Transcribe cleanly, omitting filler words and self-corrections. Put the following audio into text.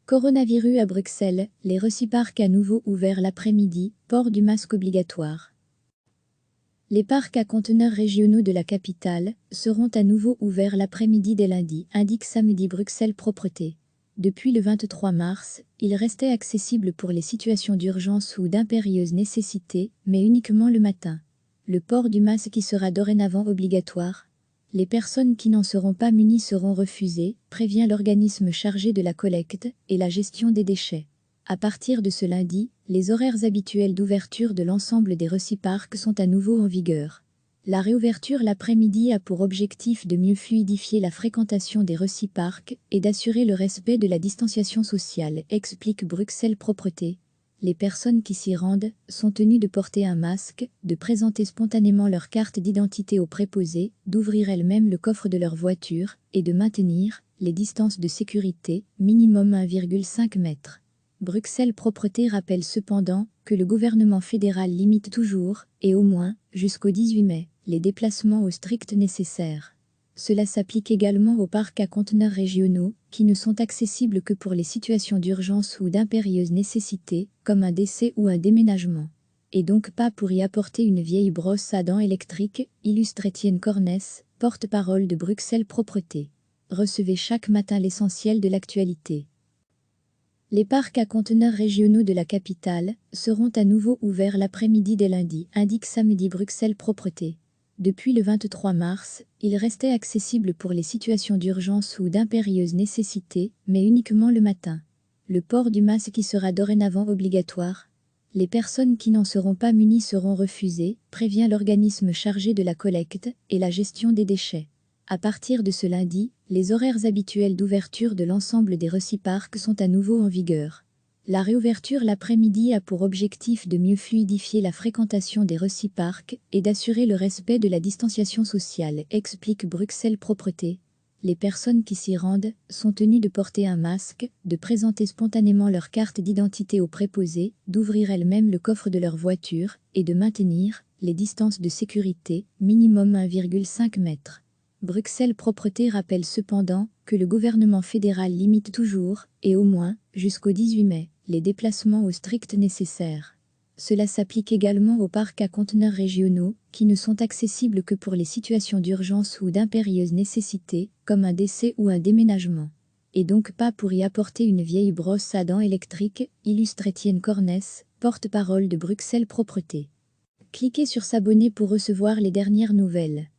Coronavirus à Bruxelles, les reciparcs à nouveau ouverts l'après-midi, port du masque obligatoire. Les parcs à conteneurs régionaux de la capitale seront à nouveau ouverts l'après-midi dès lundi, indique samedi Bruxelles Propreté. Depuis le 23 mars, ils restaient accessibles pour les situations d'urgence ou d'impérieuse nécessité, mais uniquement le matin. Le port du masque y sera dorénavant obligatoire. Les personnes qui n'en seront pas munies seront refusées, prévient l'organisme chargé de la collecte et la gestion des déchets. À partir de ce lundi, les horaires habituels d'ouverture de l'ensemble des reciparcs sont à nouveau en vigueur. La réouverture l'après-midi a pour objectif de mieux fluidifier la fréquentation des reciparcs et d'assurer le respect de la distanciation sociale, explique Bruxelles Propreté. Les personnes qui s'y rendent sont tenues de porter un masque, de présenter spontanément leur carte d'identité au préposé, d'ouvrir elles-mêmes le coffre de leur voiture et de maintenir les distances de sécurité, minimum 1,5 m. Bruxelles Propreté rappelle cependant que le gouvernement fédéral limite toujours, et au moins, jusqu'au 18 mai, les déplacements au strict nécessaire. Cela s'applique également aux parcs à conteneurs régionaux, qui ne sont accessibles que pour les situations d'urgence ou d'impérieuse nécessité, comme un décès ou un déménagement. Et donc pas pour y apporter une vieille brosse à dents électrique, illustre Étienne Cornès, porte-parole de Bruxelles Propreté. Recevez chaque matin l'essentiel de l'actualité. Les parcs à conteneurs régionaux de la capitale seront à nouveau ouverts l'après-midi dès lundi, indique samedi Bruxelles Propreté. Depuis le 23 mars, ils restaient accessibles pour les situations d'urgence ou d'impérieuse nécessité, mais uniquement le matin. Le port du masque y sera dorénavant obligatoire. Les personnes qui n'en seront pas munies seront refusées, prévient l'organisme chargé de la collecte et la gestion des déchets. À partir de ce lundi, les horaires habituels d'ouverture de l'ensemble des reciparcs sont à nouveau en vigueur. La réouverture l'après-midi a pour objectif de mieux fluidifier la fréquentation des reciparcs et d'assurer le respect de la distanciation sociale, explique Bruxelles Propreté. Les personnes qui s'y rendent sont tenues de porter un masque, de présenter spontanément leur carte d'identité au préposé, d'ouvrir elles-mêmes le coffre de leur voiture et de maintenir les distances de sécurité, minimum 1,5 m. Bruxelles Propreté rappelle cependant que le gouvernement fédéral limite toujours, et au moins, jusqu'au 18 mai, les déplacements au strict nécessaire. Cela s'applique également aux parcs à conteneurs régionaux, qui ne sont accessibles que pour les situations d'urgence ou d'impérieuse nécessité, comme un décès ou un déménagement. Et donc pas pour y apporter une vieille brosse à dents électrique, illustre Étienne Cornès, porte-parole de Bruxelles Propreté. Cliquez sur s'abonner pour recevoir les dernières nouvelles.